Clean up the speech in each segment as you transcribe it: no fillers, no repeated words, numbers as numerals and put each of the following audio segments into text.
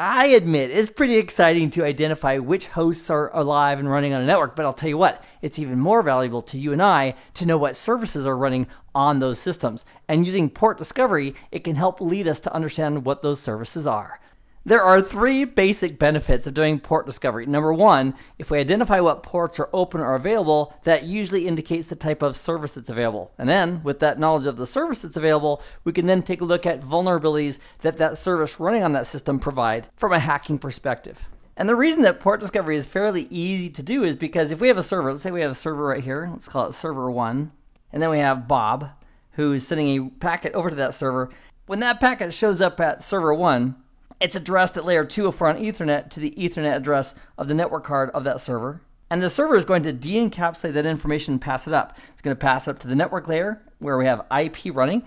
I admit it's pretty exciting to identify which hosts are alive and running on a network, but I'll tell you what, it's even more valuable to you and I to know what services are running on those systems. And using port discovery, it can help lead us to understand what those services are. There are 3 basic benefits of doing port discovery. Number 1, if we identify what ports are open or available, that usually indicates the type of service that's available. And then, with that knowledge of the service that's available, we can then take a look at vulnerabilities that service running on that system provide from a hacking perspective. And the reason that port discovery is fairly easy to do is because if we have a server, let's say we have a server right here, let's call it server 1, and then we have Bob, who is sending a packet over to that server. When that packet shows up at server 1, it's addressed at layer 204 on Ethernet to the Ethernet address of the network card of that server. And the server is going to de-encapsulate that information and pass it up. It's going to pass it up to the network layer where we have IP running.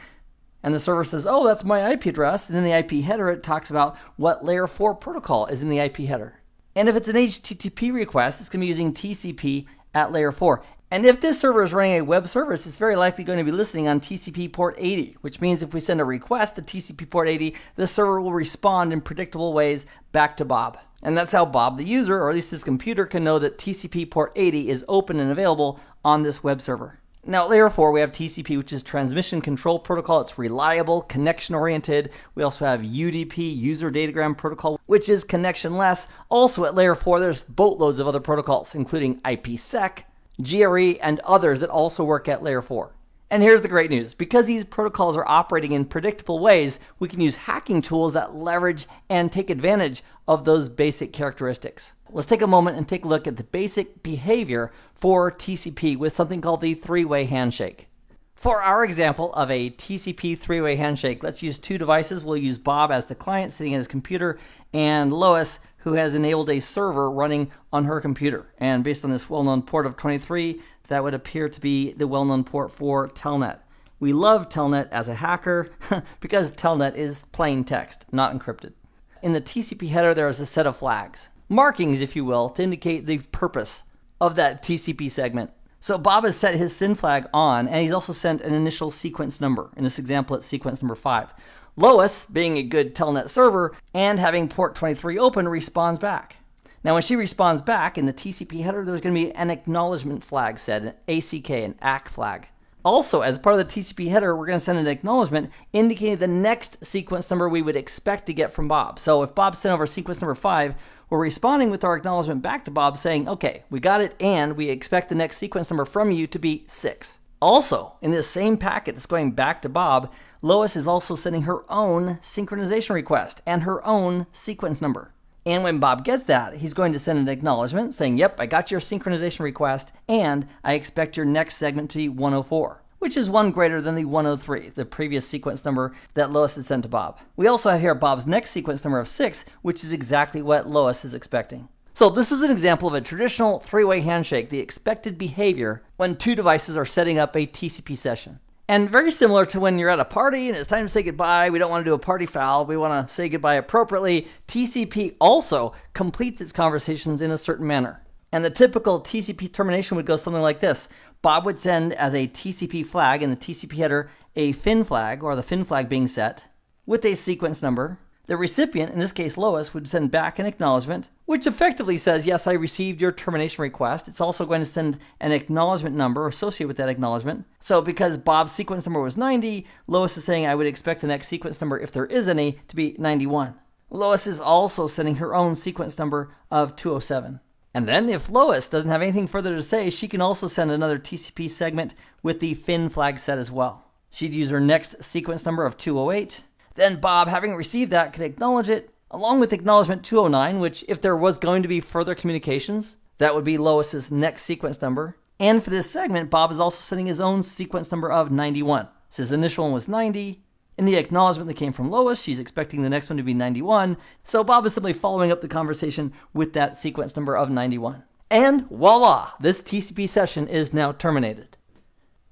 And the server says, oh, that's my IP address. And in the IP header, it talks about what layer 4 protocol is in the IP header. And if it's an HTTP request, it's going to be using TCP at layer 4. And if this server is running a web service, it's very likely going to be listening on TCP port 80, which means if we send a request to TCP port 80, the server will respond in predictable ways back to Bob. And that's how Bob, the user, or at least this computer, can know that TCP port 80 is open and available on this web server. Now, at layer 4, we have TCP, which is Transmission Control Protocol. It's reliable, connection-oriented. We also have UDP, User Datagram Protocol, which is connection-less. Also, at layer 4, there's boatloads of other protocols, including IPsec, GRE, and others that also work at layer 4. And here's the great news. Because these protocols are operating in predictable ways, we can use hacking tools that leverage and take advantage of those basic characteristics. Let's take a moment and take a look at the basic behavior for TCP with something called the 3-way handshake. For our example of a TCP 3-way handshake, let's use 2 devices. We'll use Bob as the client sitting at his computer and Lois, who has enabled a server running on her computer. And based on this well-known port of 23, that would appear to be the well-known port for Telnet. We love Telnet as a hacker because Telnet is plain text, not encrypted. In the TCP header, there is a set of flags, markings, if you will, to indicate the purpose of that TCP segment. So Bob has set his SYN flag on, and he's also sent an initial sequence number. In this example, it's sequence number 5. Lois, being a good Telnet server and having port 23 open, responds back. Now, when she responds back in the TCP header, there's going to be an acknowledgement flag set, an ACK, an ACK flag. Also, as part of the TCP header, we're going to send an acknowledgement indicating the next sequence number we would expect to get from Bob. So if Bob sent over sequence number 5, we're responding with our acknowledgement back to Bob saying, okay, we got it, and we expect the next sequence number from you to be 6. Also, in this same packet that's going back to Bob, Lois is also sending her own synchronization request and her own sequence number. And when Bob gets that, he's going to send an acknowledgement saying, yep, I got your synchronization request, and I expect your next segment to be 104, which is 1 greater than the 103, the previous sequence number that Lois had sent to Bob. We also have here Bob's next sequence number of 6, which is exactly what Lois is expecting. So this is an example of a traditional 3-way handshake, the expected behavior when 2 devices are setting up a TCP session. And very similar to when you're at a party and it's time to say goodbye, we don't want to do a party foul, we want to say goodbye appropriately. TCP also completes its conversations in a certain manner. And the typical TCP termination would go something like this. Bob would send as a TCP flag in the TCP header a FIN flag, or the FIN flag being set, with a sequence number. The recipient, in this case Lois, would send back an acknowledgement, which effectively says, yes, I received your termination request. It's also going to send an acknowledgement number associated with that acknowledgement. So because Bob's sequence number was 90, Lois is saying I would expect the next sequence number, if there is any, to be 91. Lois is also sending her own sequence number of 207. And then if Lois doesn't have anything further to say, she can also send another TCP segment with the FIN flag set as well. She'd use her next sequence number of 208. Then Bob, having received that, could acknowledge it, along with acknowledgement 209, which if there was going to be further communications, that would be Lois's next sequence number. And for this segment, Bob is also sending his own sequence number of 91. So his initial one was 90. In the acknowledgement that came from Lois, she's expecting the next one to be 91. So Bob is simply following up the conversation with that sequence number of 91. And voila, this TCP session is now terminated.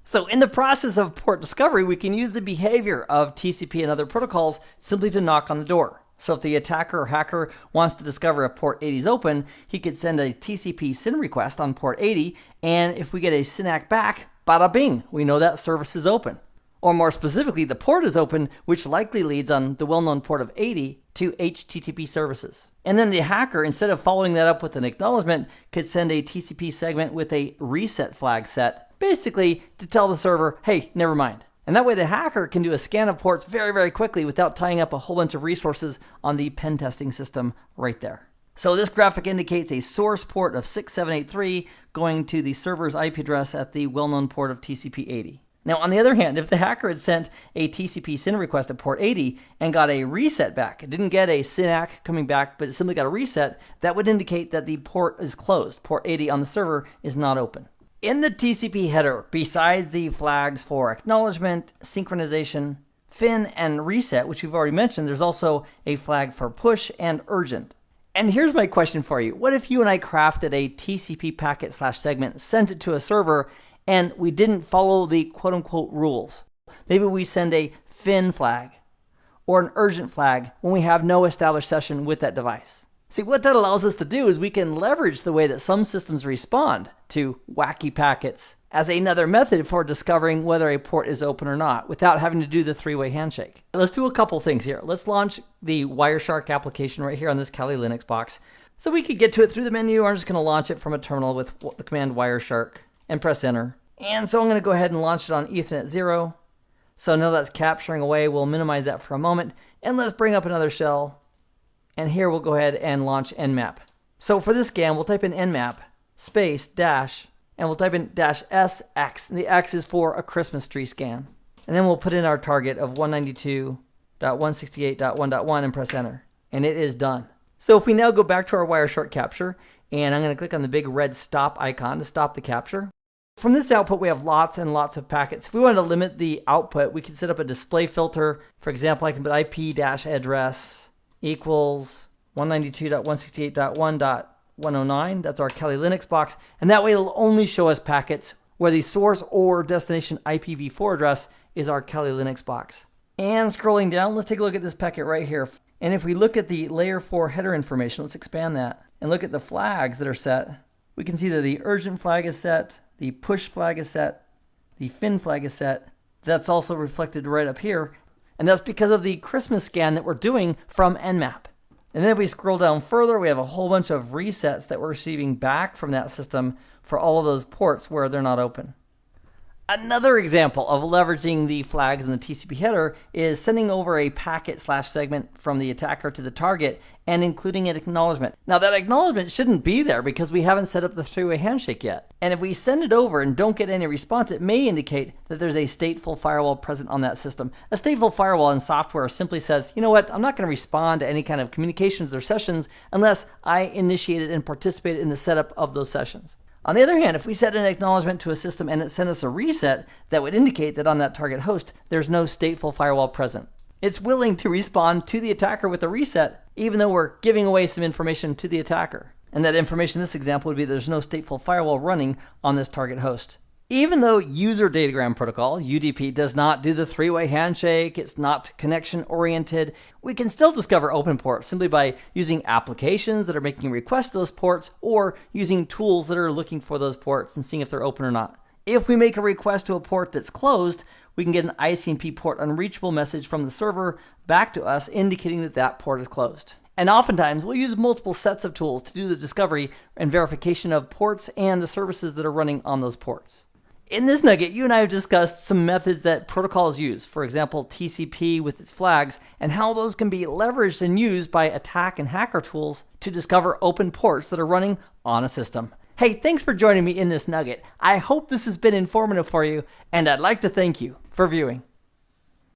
So in the process of port discovery, we can use the behavior of TCP and other protocols simply to knock on the door. So if the attacker or hacker wants to discover if port 80 is open, he could send a TCP SYN request on port 80, and if we get a SYN ACK back, bada bing, we know that service is open. Or more specifically, the port is open, which likely leads on the well-known port of 80 to HTTP services. And then the hacker, instead of following that up with an acknowledgement, could send a TCP segment with a reset flag set, basically to tell the server, hey, never mind. And that way the hacker can do a scan of ports very, very quickly without tying up a whole bunch of resources on the pen testing system right there. So this graphic indicates a source port of 6783 going to the server's IP address at the well-known port of TCP 80. Now, on the other hand, if the hacker had sent a TCP SYN request at port 80 and got a reset back, it didn't get a SYN-ACK coming back, but it simply got a reset, that would indicate that the port is closed. Port 80 on the server is not open. In the TCP header, besides the flags for acknowledgement, synchronization, FIN, and reset, which we've already mentioned, there's also a flag for push and urgent. And here's my question for you. What if you and I crafted a TCP packet/segment, sent it to a server, and we didn't follow the quote-unquote rules? Maybe we send a FIN flag or an urgent flag when we have no established session with that device. See, what that allows us to do is we can leverage the way that some systems respond to wacky packets as another method for discovering whether a port is open or not without having to do the three-way handshake. Let's do a couple things here. Let's launch the Wireshark application right here on this Kali Linux box. So we could get to it through the menu. I'm just going to launch it from a terminal with the command Wireshark and press enter. And so I'm going to go ahead and launch it on Ethernet 0. So now that's capturing away. We'll minimize that for a moment. And let's bring up another shell. And here we'll go ahead and launch nmap. So for this scan, we'll type in nmap space dash, and we'll type in -sx. And the X is for a Christmas tree scan. And then we'll put in our target of 192.168.1.1 and press enter. And it is done. So if we now go back to our Wireshark capture, and I'm going to click on the big red stop icon to stop the capture. From this output, we have lots and lots of packets. If we want to limit the output, we can set up a display filter. For example, I can put IP-address equals 192.168.1.109. That's our Kali Linux box. And that way it'll only show us packets where the source or destination IPv4 address is our Kali Linux box. And scrolling down, let's take a look at this packet right here. And if we look at the layer 4 header information, let's expand that and look at the flags that are set. We can see that the urgent flag is set, the push flag is set, the FIN flag is set. That's also reflected right up here. And that's because of the Christmas scan that we're doing from nmap. And then if we scroll down further, we have a whole bunch of resets that we're receiving back from that system for all of those ports where they're not open. Another example of leveraging the flags in the TCP header is sending over a packet/segment from the attacker to the target and including an acknowledgement. Now that acknowledgement shouldn't be there because we haven't set up the three-way handshake yet. And if we send it over and don't get any response, it may indicate that there's a stateful firewall present on that system. A stateful firewall in software simply says, you know what, I'm not going to respond to any kind of communications or sessions unless I initiated and participated in the setup of those sessions. On the other hand, if we set an acknowledgement to a system and it sent us a reset, that would indicate that on that target host, there's no stateful firewall present. It's willing to respond to the attacker with a reset, even though we're giving away some information to the attacker. And that information in this example would be there's no stateful firewall running on this target host. Even though user datagram protocol, UDP, does not do the three-way handshake, it's not connection-oriented, we can still discover open ports simply by using applications that are making requests to those ports or using tools that are looking for those ports and seeing if they're open or not. If we make a request to a port that's closed, we can get an ICMP port unreachable message from the server back to us indicating that that port is closed. And oftentimes, we'll use multiple sets of tools to do the discovery and verification of ports and the services that are running on those ports. In this nugget, you and I have discussed some methods that protocols use, for example, TCP with its flags, and how those can be leveraged and used by attack and hacker tools to discover open ports that are running on a system. Hey, thanks for joining me in this nugget. I hope this has been informative for you, and I'd like to thank you for viewing.